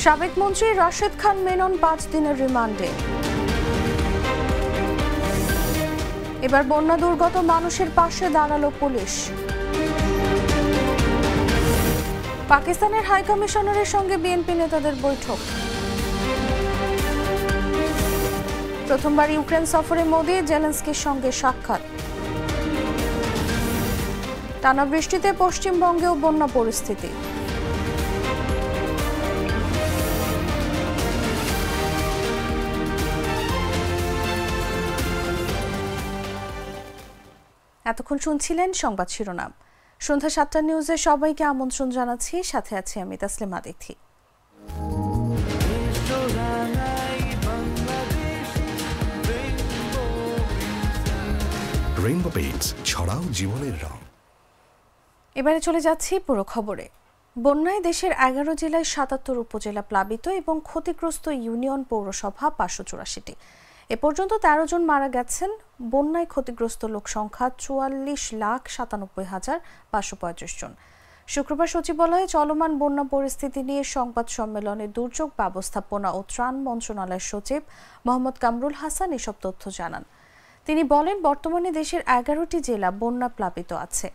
সাবেক মন্ত্রী রাশেদ খান মেনন 5 দিনের রিমান্ডে। এবার বন্যা দুর্গত মানুষের পাশে দাঁড়ালো পুলিশ। পাকিস্তানের হাই কমিশনারের সঙ্গে বিএনপি নেতাদের বৈঠক। প্রথমবার ইউক্রেন সফরে মোদি, জেলেনস্কির সঙ্গে সাক্ষাৎ। টানা বৃষ্টিতে পশ্চিমবঙ্গেও বন্যা পরিস্থিতি। এতক্ষণ শুনছিলেন সংবাদ শিরোনাম। সন্ধ্যা 7টা নিউজে সবাইকে আমন্ত্রণ জানাচ্ছি, সাথে আছি আমি তাসলিমা তিথি। রেইনবো পেইন্টস, ছড়াও জীবনের রং। এবারে চলে যাচ্ছি পুরো খবরে। বন্যায় দেশের 11 জেলায় 77 উপজেলা প্লাবিত এবং ক্ষতিগ্রস্ত ইউনিয়ন পৌরসভা 584টি। এ পর্যন্ত 13 জন মারা গেছেন। বন্যায় ক্ষতিগ্রস্ত লোক সংখ্যা 44,97,535 জন। শুক্রবার সচিবালয়ে চলমান বন্যা পরিস্থিতি নিয়ে সংবাদ সম্মেলনে দুর্যোগ ব্যবস্থাপনা ও ত্রাণ মন্ত্রণালয়ের সচিব মোহাম্মদ কামরুল হাসান এসব তথ্য জানান। তিনি বলেন, বর্তমানে দেশের 11টি জেলা বন্যা প্লাবিত আছে।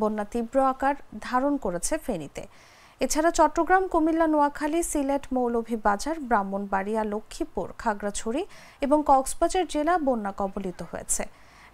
বন্যা তীব্র আকার ধারণ করেছে ফেনীতে। এছাড়া চট্টগ্রাম, কুমিল্লা, নোয়াখালী, সিলেট, মৌলভীবাজার, ব্রাহ্মণবাড়িয়া, লক্ষ্মীপুর, খাগড়াছড়ি এবং কক্সবাজার জেলা বন্যা কবলিত হয়েছে।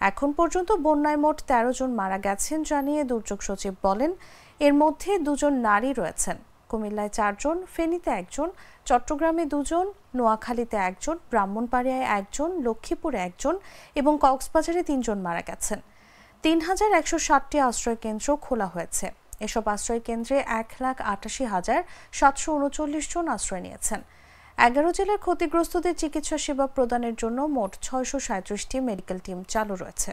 এখন পর্যন্ত বন্যায় মোট 13 জন মারা গেছেন জানিয়ে দুর্যোগ সচিব বলেন, এর মধ্যে 2 জন নারী রয়েছেন। কুমিল্লায় 4 জন, ফেনীতে 1 জন, চট্টগ্রামে 2 জন, নোয়াখালীতে 1 জন, ব্রাহ্মণবাড়িয়ায় 1 জন, লক্ষ্মীপুরে 1 জন এবং কক্সবাজারে 3 জন মারা গেছেন। 3160টি আশ্রয় কেন্দ্র খোলা হয়েছে। এসব আশ্রয় কেন্দ্রে 1,88,739 জন আশ্রয় নিয়েছেন। 11 জেলার ক্ষতিগ্রস্তদের চিকিৎসা সেবা প্রদানের জন্য মোট 637টি মেডিকেল টিম চালু রয়েছে।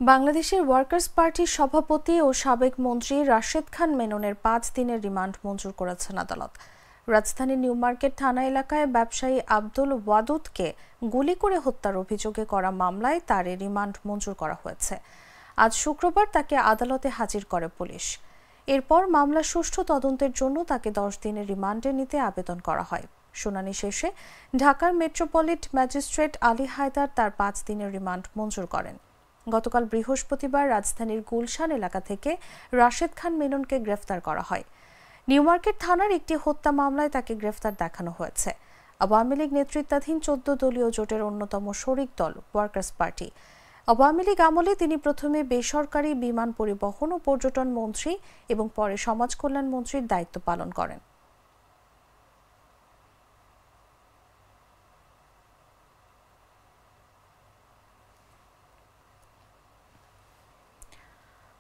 বাংলাদেশের ওয়ার্কার্স পার্টির সভাপতি ও সাবেক মন্ত্রী রাশেদ খান মেননের 5 দিনের রিমান্ড মঞ্জুর করেছেন আদালত। রাজধানীর নিউ মার্কেট থানা এলাকায় ব্যবসায়ী আব্দুল ওয়াদুদকে গুলি করে হত্যার অভিযোগে করা মামলায় তার রিমান্ড মঞ্জুর করা হয়েছে। আজ শুক্রবার তাকে আদালতে হাজির করে পুলিশ। এরপর মামলা সুষ্ঠু তদন্তের জন্য তাকে 10 দিনের রিমান্ডে নিতে আবেদন করা হয়। শুনানি শেষে ঢাকার মেট্রোপলিট ম্যাজিস্ট্রেট আলী হায়দার তার 5 দিনের রিমান্ড মঞ্জুর করেন। গতকাল বৃহস্পতিবার রাজধানীর গুলশান এলাকা থেকে রাশেদ খান মেননকে গ্রেফতার করা হয়। নিউ মার্কেট থানার একটি হত্যা মামলায় তাকে গ্রেফতার দেখানো হয়েছে। আওয়ামী লীগ নেতৃত্বাধীন 14 দলীয় জোটের অন্যতম শরিক দল ওয়ার্কার্স পার্টি। আওয়ামী লীগ আমলে তিনি প্রথমে বেসরকারি বিমান পরিবহন ও পর্যটন মন্ত্রী এবং পরে সমাজ কল্যাণ মন্ত্রীর দায়িত্ব পালন করেন।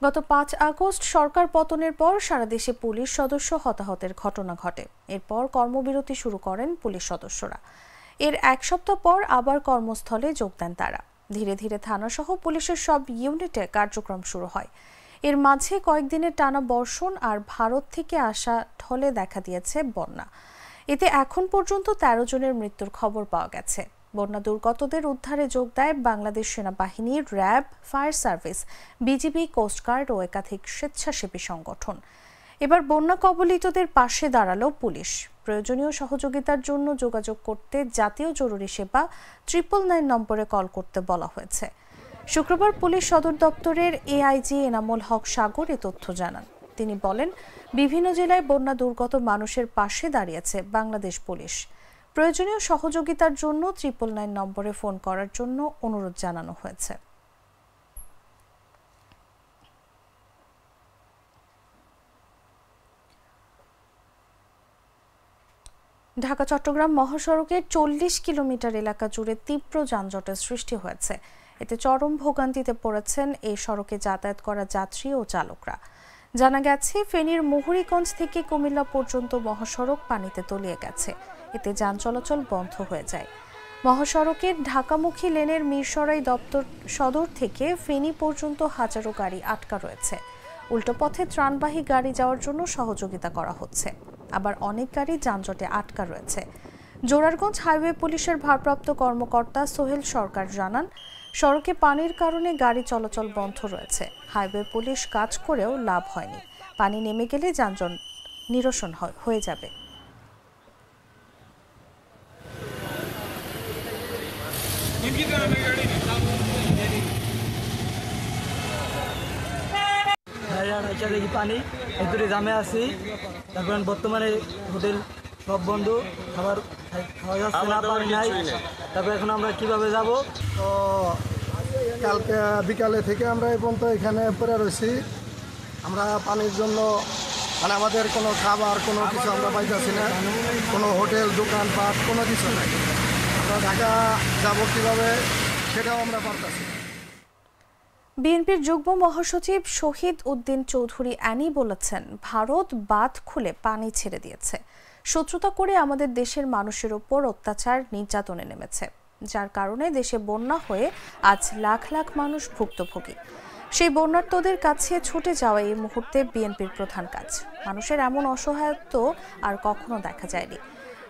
গত 5 আগস্ট সরকার পতনের পর সারা দেশে পুলিশ সদস্য হতাহতের ঘটনা ঘটে। এরপর কর্মবিরতি শুরু করেন পুলিশ সদস্যরা। এর 1 সপ্তাহ পর আবার কর্মস্থলে যোগ দেন তারা। ধীরে ধীরে থানাসহ পুলিশের সব ইউনিটে কার্যক্রম শুরু হয়। এর মাঝে কয়েকদিনের টানা বর্ষণ আর ভারত থেকে আসা ঢলে দেখা দিয়েছে বন্যা। এতে এখন পর্যন্ত 13 জনের মৃত্যুর খবর পাওয়া গেছে। বন্যা দুর্গতদের উদ্ধারে যোগ দেয় বাংলাদেশ সেনাবাহিনী, RAB, fire service, BGB, coastguard ও একাধিক স্বেচ্ছাসেবী সংগঠন। এবার বন্যা কবলিতদের পাশে দাঁড়ালো পুলিশ। প্রয়োজনীয় সহযোগিতার জন্য যোগাযোগ করতে জাতীয় জরুরি সেবা 999 নম্বরে কল করতে বলা হয়েছে। শুক্রবার পুলিশ সদর দপ্তরের এআইজি এনামুল হক সাগর এ তথ্য জানান। তিনি বলেন, বিভিন্ন জেলায় বন্যা দুর্গত মানুষের পাশে দাঁড়িয়েছে বাংলাদেশ পুলিশ। প্রয়োজনীয় সহযোগিতার জন্য 999 নম্বরে ফোন করার জন্য অনুরোধ জানানো হয়েছে। ঢাকা চট্টগ্রাম মহাসড়কের 40 কিলোমিটার এলাকা জুড়ে তীব্র যানজটের সৃষ্টি হয়েছে। এতে চরম ভোগান্তিতে পড়েছেন এই সড়কে যাতায়াত করা যাত্রী ও চালকরা। জানা গেছে, ফেনীর মুহুরীগঞ্জ থেকে কুমিল্লা পর্যন্ত মহাসড়ক পানিতে তলিয়ে গেছে। এতে যান চলাচল বন্ধ হয়ে যায়। মহাসড়কের ঢাকামুখী লেনের মিরসরাই দপ্তর সদর থেকে ফেনী পর্যন্ত হাজারো গাড়ি আটকা রয়েছে। উল্টো পথে ত্রাণবাহী গাড়ি যাওয়ার জন্য সহযোগিতা করা হচ্ছে। আবার অনেক গাড়ি যানজটে আটকা রয়েছে। জোরারগঞ্জ হাইওয়ে পুলিশের ভারপ্রাপ্ত কর্মকর্তা সোহেল সরকার জানান, সড়কে পানির কারণে গাড়ি চলাচল বন্ধ রয়েছে। হাইওয়ে পুলিশ কাজ করেও লাভ হয়নি। পানি নেমে গেলে যানজট নিরসন হয়ে যাবে। দেখি পানি একটু জামে আছি। তারপর বর্তমানে হোটেল সব বন্ধ, খাবার খাওয়া যাচ্ছে না, পানি নাই। তারপর এখন আমরা কিভাবে যাব? তো কালকে বিকালে থেকে আমরা এই পর্যন্ত এখানে পড়ে রয়েছি। আমরা পানির জন্য মানে আমাদের কোনো খাবার কোনো কিছু আমরা পাইতেছি না, কোনো হোটেল দোকানপাট কোনো কিছু নাই। আমরা ঢাকা যাব কীভাবে সেটাও আমরা পারতেছি। বিএনপির যুগ্ম মহাসচিব শহীদ উদ্দিন চৌধুরী অ্যানি বলেছেন, ভারত বাঁধ খুলে পানি ছেড়ে দিয়েছে। শত্রুতা করে আমাদের দেশের মানুষের ওপর অত্যাচার নির্যাতনে নেমেছে, যার কারণে দেশে বন্যা হয়ে আজ লাখ লাখ মানুষ ভুক্তভোগী। সেই বন্যার্তদের কাছে ছুটে যাওয়া এই মুহূর্তে বিএনপির প্রধান কাজ। মানুষের এমন অসহায়ত্ব আর কখনো দেখা যায়নি।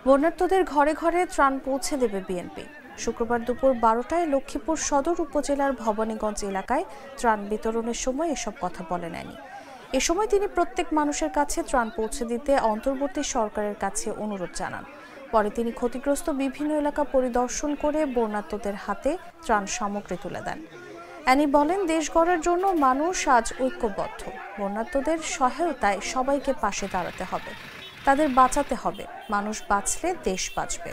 বন্যার্তদের ঘরে ঘরে ত্রাণ পৌঁছে দেবে বিএনপি। শুক্রবার দুপুর 12টায় লক্ষ্মীপুর সদর উপজেলার ভবানীগঞ্জ এলাকায় ত্রাণ বিতরণের সময় এসব কথা বলেন অ্যানি। এ সময় তিনি প্রত্যেক মানুষের কাছে ত্রাণ পৌঁছে দিতে অন্তর্বর্তী সরকারের কাছে অনুরোধ জানান। পরে তিনি ক্ষতিগ্রস্ত বিভিন্ন এলাকা পরিদর্শন করে বন্যার্তদের হাতে ত্রাণ সামগ্রী তুলে দেন। অ্যানি বলেন, দেশ গড়ার জন্য মানুষ আজ ঐক্যবদ্ধ। বন্যার্তদের সহায়তায় সবাইকে পাশে দাঁড়াতে হবে, তাদের বাঁচাতে হবে। মানুষ বাঁচলে দেশ বাঁচবে।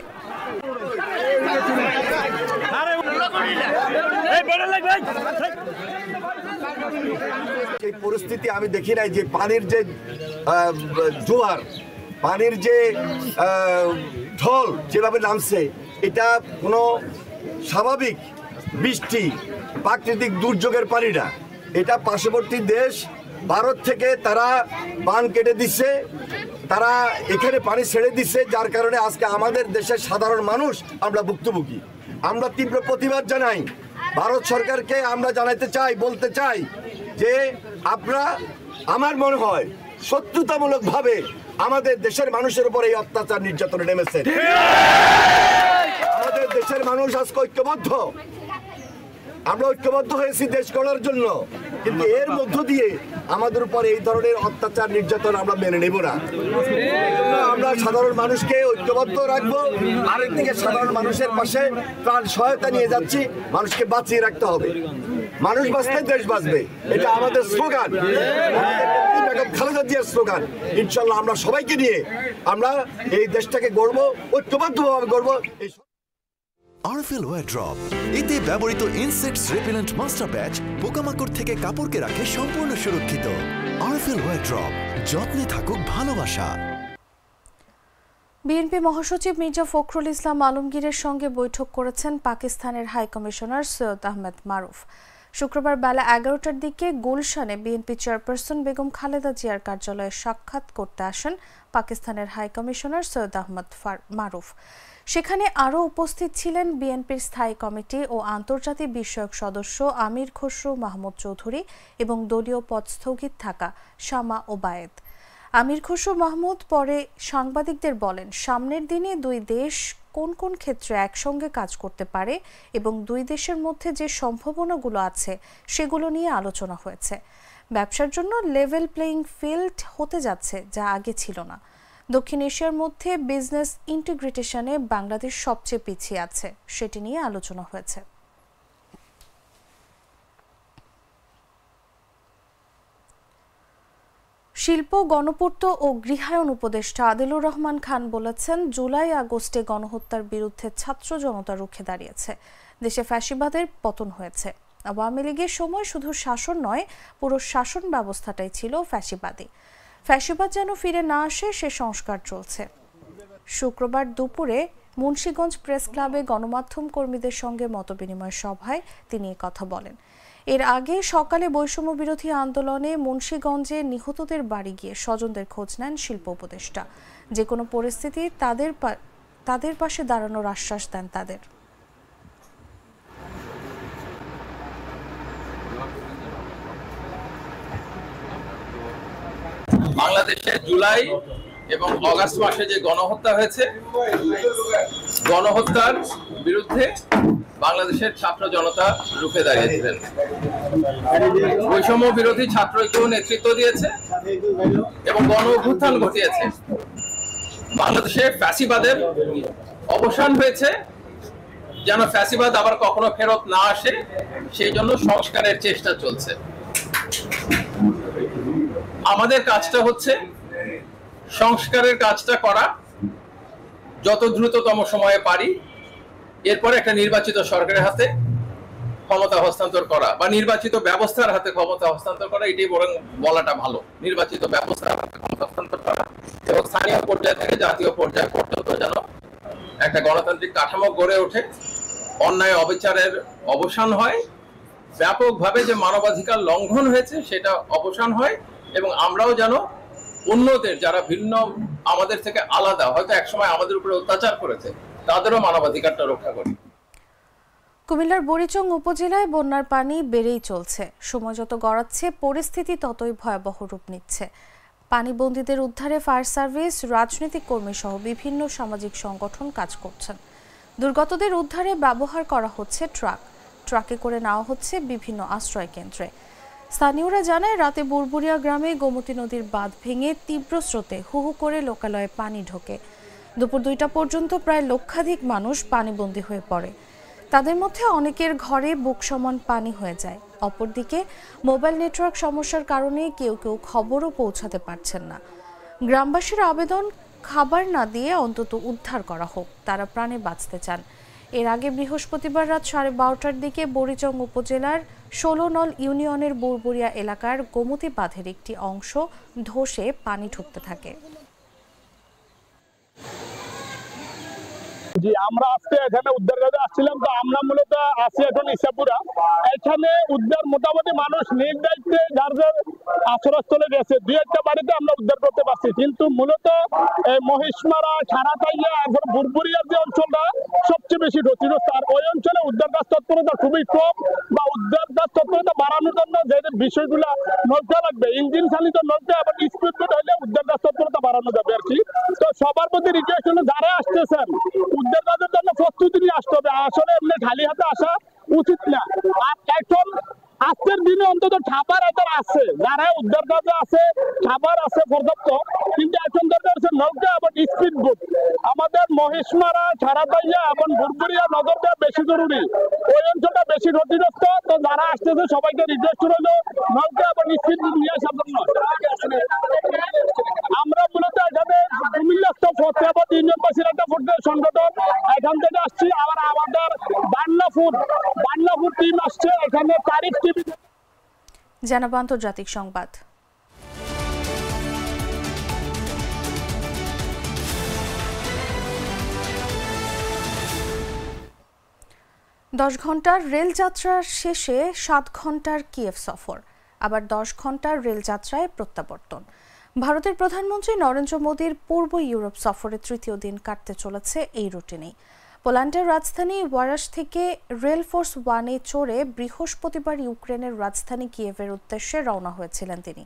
এই পরিস্থিতি আমি দেখি নাই যে পানির যে জোয়ার, পানির যে ঢল যেভাবে নামছে, এটা কোনো স্বাভাবিক বৃষ্টি প্রাকৃতিক দুর্যোগের পানি না। এটা পার্শ্ববর্তী দেশ ভারত থেকে তারা বান কেটে দিচ্ছে, তারা এখানে পানি ছেড়ে দিচ্ছে, যার কারণে আজকে আমাদের দেশের সাধারণ মানুষ আমরা ভুক্তভোগী। আমরা তীব্র প্রতিবাদ জানাই ভারত সরকারকে। আমরা জানাতে চাই, বলতে চাই যে আপনারা, আমার মনে হয় শত্রুতামূলকভাবে আমাদের দেশের মানুষের উপর এই অত্যাচার নির্যাতনে নেমেছে। আমাদের দেশের মানুষ আজকে ঐক্যবদ্ধ, আমরা ঐক্যবদ্ধ হয়েছি দেশ গড়ার জন্য, কিন্তু এর মধ্য দিয়ে আমাদের উপর এই ধরনের অত্যাচার নির্যাতন আমরা মেনে নেব না। আমরা সাধারণ মানুষকে ঐক্যবদ্ধ রাখবো, আরেকদিকে সাধারণ মানুষের পাশে ত্রাণ সহায়তা নিয়ে যাচ্ছি। মানুষকে বাঁচিয়ে রাখতে হবে, মানুষ বাঁচলে দেশ বাঁচবে, এটা আমাদের স্লোগান, খালেদা জিয়ার স্লোগান। ইনশাল্লাহ আমরা সবাইকে নিয়ে আমরা এই দেশটাকে গড়বো, ঐক্যবদ্ধভাবে গড়বো। আরএফএল ওয়্যার ড্রপ, এতে ব্যবহৃত ইনসেক্টস রেপিলেন্ট মাস্টার ব্যাচ পোকামাকড় থেকে কাপড়কে রাখে সম্পূর্ণ সুরক্ষিত। আরএফএল ওয়্যার ড্রপ, যত্নে থাকুক ভালোবাসা। বিএনপি মহাসচিব মির্জা ফখরুল ইসলাম আলমগীরের সঙ্গে বৈঠক করেছেন পাকিস্তানের হাই কমিশনার সৈয়দ আহমেদ মারুফ। শুক্রবার বেলা 11টার দিকে গুলশানে বিএনপি চেয়ারপারসন বেগম খালেদা জিয়ার কার্যালয়ে সাক্ষাৎ করতে আসেন পাকিস্তানের হাই কমিশনার সৈয়দ আহমেদ মারুফ। সেখানে আরও উপস্থিত ছিলেন বিএনপির স্থায়ী কমিটি ও আন্তর্জাতিক বিষয়ক সদস্য আমির খসরু মাহমুদ চৌধুরী এবং দলীয় পদ স্থগিত থাকা শামা ওবায়েদ। আমির খসরু মাহমুদ পরে সাংবাদিকদের বলেন, সামনের দিনে দুই দেশ কোন কোন ক্ষেত্রে একসঙ্গে কাজ করতে পারে এবং দুই দেশের মধ্যে যে সম্ভাবনাগুলো আছে সেগুলো নিয়ে আলোচনা হয়েছে। ব্যবসার জন্য লেভেল প্লেইং ফিল্ড হতে যাচ্ছে, যা আগে ছিল না। দক্ষিণ এশিয়ার মধ্যে বিজনেস ইন্টিগ্রেশনে বাংলাদেশ সবচেয়ে পিছিয়ে আছে, সেটি নিয়ে আলোচনা হয়েছে। শিল্প, গণপূর্ত ও গৃহায়ন উপদেষ্টা আদিলুর রহমান খান বলেছেন, জুলাই আগস্টে গণহত্যার বিরুদ্ধে ছাত্র জনতা রুখে দাঁড়িয়েছে। দেশে ফ্যাসিবাদের পতন হয়েছে। আওয়ামী লীগের সময় শুধু শাসন নয়, পুরো শাসন ব্যবস্থাটাই ছিল ফ্যাসিবাদী। ফ্যাসিবাদ যেন ফিরে না আসে, সে সংস্কার চলছে। শুক্রবার দুপুরে মুন্সিগঞ্জ প্রেস ক্লাবে গণমাধ্যম কর্মীদের সঙ্গে মতবিনিময় সভায় তিনি কথা বলেন। এর আগে সকালে বৈষম্য বিরোধী আন্দোলনে মুন্সিগঞ্জে নিহতদের বাড়ি গিয়ে স্বজনদের খোঁজ নেন শিল্প উপদেষ্টা। যে কোনো পরিস্থিতি তাদের পাশে দাঁড়ানোর আশ্বাস দেন তাদের। বাংলাদেশে জুলাই এবং অগাস্ট মাসে যে গণহত্যা হয়েছে, গণহত্যার বিরুদ্ধে বাংলাদেশের ছাত্র জনতা রুখে দাঁড়িয়েছিলেন। বৈষম্য বিরোধী ছাত্র ঐক্য নেতৃত্ব দিয়েছে এবং গণ অভ্যুত্থান ঘটিয়েছে। বাংলাদেশে ফ্যাসিবাদের অবসান হয়েছে, যেন ফ্যাসিবাদ আবার কখনো ফেরত না আসে সেই জন্য সংস্কারের চেষ্টা চলছে। আমাদের কাজটা হচ্ছে সংস্কারের কাজটা করা যত দ্রুততম সময়ে পারি, এরপরে একটা নির্বাচিত সরকারের হাতে ক্ষমতা হস্তান্তর করা বা নির্বাচিত ব্যবস্থার হাতে ক্ষমতা হস্তান্তর করা, এটাই বরং বলাটা ভালো। নির্বাচিত ব্যবস্থার হাতে ক্ষমতা হস্তান্তর করা এবং স্থানীয় পর্যায় থেকে জাতীয় পর্যায় পর্যন্ত যেন একটা গণতান্ত্রিক কাঠামো গড়ে ওঠে, অন্যায় অবিচারের অবসান হয়, ব্যাপকভাবে যে মানবাধিকার লঙ্ঘন হয়েছে সেটা অবসান হয় এবং আমরাও যেন অন্যদের যারা ভিন্ন আমাদের থেকে আলাদা, হয়তো একসময় আমাদের উপরে অত্যাচার করেছে, তাদেরও মানবাধিকারটা রক্ষা করি। কুমিল্লার বুড়িচং উপজেলায় বন্যার পানি বেড়েই চলছে। সময় যত গড়াচ্ছে পরিস্থিতি ততই ভয়াবহ রূপ নিচ্ছে। পানিবন্দীদের উদ্ধারে ফায়ার সার্ভিস, রাজনৈতিক কর্মী সহ বিভিন্ন সামাজিক সংগঠন কাজ করছেন। দুর্গতদের উদ্ধারে ব্যবহার করা হচ্ছে ট্রাকে করে নেওয়া হচ্ছে বিভিন্ন আশ্রয় কেন্দ্রে। স্থানীয়রা জানায়, রাতে বুরবুরিয়া গ্রামে গোমতী নদীর বাঁধ ভেঙে তীব্র স্রোতে হু হু করে লোকালয়ে পানি ঢোকে। দুপুর 2টা পর্যন্ত প্রায় লক্ষাধিক মানুষ পানিবন্দী হয়ে পড়ে। তাদের মধ্যে অনেকের ঘরে বুক সমান পানি হয়ে যায়। অপরদিকে মোবাইল নেটওয়ার্ক সমস্যার কারণে কেউ কেউ খবরও পৌঁছাতে পারছেন না। গ্রামবাসীর আবেদন, খাবার না দিয়ে অন্তত উদ্ধার করা হোক, তারা প্রাণে বাঁচতে চান। এর আগে বৃহস্পতিবার রাত 12:30টার দিকে বুড়িচং উপজেলার 16 নল ইউনিয়নের বুরবুরিয়া এলাকার গোমতী বাঁধের একটি অংশ ধসে পানি ঢুকতে থাকে। জি, আমরা আজকে এখানে উদ্ধার কাজে আসছিলাম। তো আমরা মূলত আছি এখন ইসাপুরা। এখানে উদ্ধার মোটামুটি মানুষ নিজ দায়িত্বে যার যার আশ্রয়স্থলে গেছে। 2-1টা বাড়িতে আমরা উদ্ধার করতে পারছি, কিন্তু মূলত মহিষমারা, ছাড়াতাইয়া, এখন বুরবুরিয়ার যে অঞ্চলটা সবচেয়ে বেশি ক্ষতিগ্রস্ত। আর ওই অঞ্চলে উদ্ধার কাজ তৎপরতা খুবই কম, বা উদ্ধার কাজ তৎপরতা বাড়ানোর জন্য যে বিষয়গুলো নৌকা লাগবে, ইঞ্জিন চালিত নৌকা এবং স্পিড বোট হলে উদ্ধার কাজ তৎপরতা বাড়ানো যাবে আর কি। তো সবার প্রতি রিকোয়েস্ট হলো, যারা আসতেছেন উদ্ধার কাজের জন্য প্রস্তুতি নিয়ে আসতে হবে। আসলে এমনি খালি হাতে আসা উচিত না। আর এখন আজকের দিনে অন্তত খাবার এদের আছে, যারা উদ্ধার কাজে আছে খাবার আছে পর্যাপ্ত, কিন্তু এখন দরকার হচ্ছে নৌকা এবং স্পিড বোট। আমাদের মহিষমারা, ছাড়াতাইয়া এবং বুরবুরিয়া নগরটা বেশি জরুরি, ওই অঞ্চলটা বেশি ক্ষতিগ্রস্ত। তো যারা আসতেছে সবাইকে রিকোয়েস্ট রইল নৌকা এবং স্পিড বোট নিয়ে আসার জন্য। আমরা মূলত এখানে কুমিল্লাস্থ ফতেহাবাদ ইউনিয়নবাসীর একটা ফুটবল সংগঠন, এখান থেকে আসছি। আবার আমাদের বান্নাফুর টিম আসছে এখানে। তারিখ টিভি জানাবো আন্তর্জাতিক সংবাদ। দশ ঘন্টার রেল যাত্রার শেষে 7 ঘন্টার কিয়েভ সফর, আবার 10 ঘন্টার রেল যাত্রায় প্রত্যাবর্তন। ভারতের প্রধানমন্ত্রী নরেন্দ্র মোদীর পূর্ব ইউরোপ সফরের 3য় দিন কাটতে চলেছে এই রুটিনেই। পোল্যান্ডের রাজধানী ওয়ারাশ থেকে রেল ফোর্স 1-এ চড়ে বৃহস্পতিবার ইউক্রেনের রাজধানী কিয়েভের উদ্দেশ্যে রওনা হয়েছিলেন তিনি।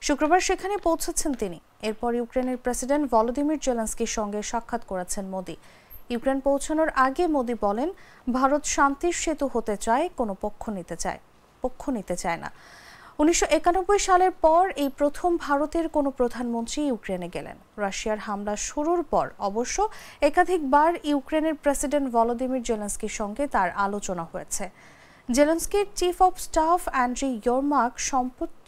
শুক্রবার সেখানে পৌঁছেছেন তিনি। এরপর ইউক্রেনের প্রেসিডেন্ট ভলোদিমির জেলেনস্কির সঙ্গে সাক্ষাৎ করেছেন মোদি। ইউক্রেন পৌঁছানোর আগে মোদি বলেন, ভারত শান্তির সেতু হতে চায়, কোনো পক্ষ নিতে চায় না। 1991 সালের পর এই প্রথম ভারতের কোনো প্রধানমন্ত্রী ইউক্রেনে গেলেন। রাশিয়ার হামলা শুরুর পর অবশ্য একাধিকবার ইউক্রেনের প্রেসিডেন্ট ভলোদিমির জেলেনস্কির সঙ্গে তার আলোচনা হয়েছে। জেলেনস্কির চিফ অব স্টাফ অ্যান্ড্রি ইয়োরমাক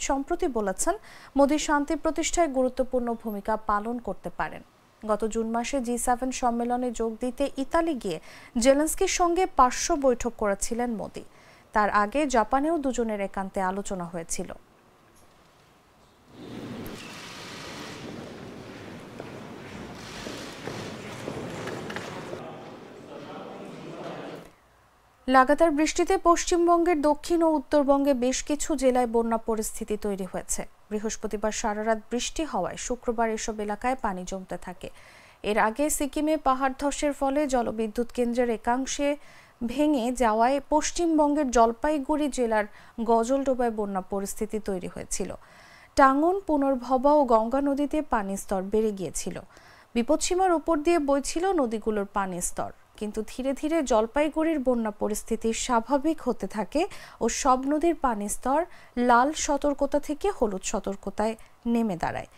সম্প্রতি বলেছেন, মোদি শান্তি প্রতিষ্ঠায় গুরুত্বপূর্ণ ভূমিকা পালন করতে পারেন। গত জুন মাসে G7 সম্মেলনে যোগ দিতে ইতালি গিয়ে জেলেনস্কির সঙ্গে 500 বৈঠক করেছিলেন মোদি। তার আগে জাপানেও দুজনের একান্তে আলোচনা হয়েছিল। লাগাতার বৃষ্টিতে পশ্চিমবঙ্গের দক্ষিণ ও উত্তরবঙ্গে বেশ কিছু জেলায় বন্যা পরিস্থিতি তৈরি হয়েছে। বৃহস্পতিবার সারা রাত বৃষ্টি হওয়ায় শুক্রবার এসব এলাকায় পানি জমতে থাকে। এর আগে সিকিমে পাহাড় ধসের ফলে জলবিদ্যুৎ কেন্দ্রের একাংশে ভেঙে যাওয়ায় পশ্চিমবঙ্গের জলপাইগুড়ি জেলার গজলডোবায় বন্যা পরিস্থিতি তৈরি হয়েছিল। টাঙ্গন, পুনর্ভবা ও গঙ্গা নদীতে পানির স্তর বেড়ে গিয়েছিল। বিপদসীমার উপর দিয়ে বইছিল নদীগুলোর পানির স্তর, কিন্তু ধীরে ধীরে জলপাইগুড়ির বন্যা পরিস্থিতি স্বাভাবিক হতে থাকে ও সব নদীর পানির স্তর লাল সতর্কতা থেকে হলুদ সতর্কতায় নেমে দাঁড়ায়।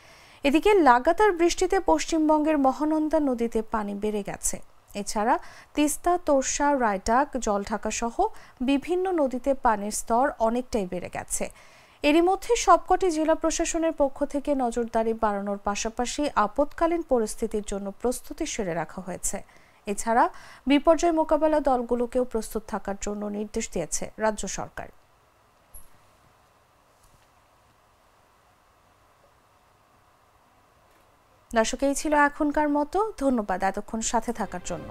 এদিকে লাগাতার বৃষ্টিতে পশ্চিমবঙ্গের মহানন্দা নদীতে পানি বেড়ে গেছে। এছাড়া তিস্তা, তোরসা, রায়টাক, জলঢাকা সহ বিভিন্ন নদীতে পানির স্তর অনেকটাই বেড়ে গেছে। এরই মধ্যে সবকটি জেলা প্রশাসনের পক্ষ থেকে নজরদারি বাড়ানোর পাশাপাশি আপৎকালীন পরিস্থিতির জন্য প্রস্তুতি সেরে রাখা হয়েছে। এছাড়া বিপর্যয় মোকাবেলা দলগুলোকেও প্রস্তুত থাকার জন্য নির্দেশ দিয়েছে রাজ্য সরকার। দর্শক, এই ছিল এখনকার মতো। ধন্যবাদ এতক্ষণ সাথে থাকার জন্য।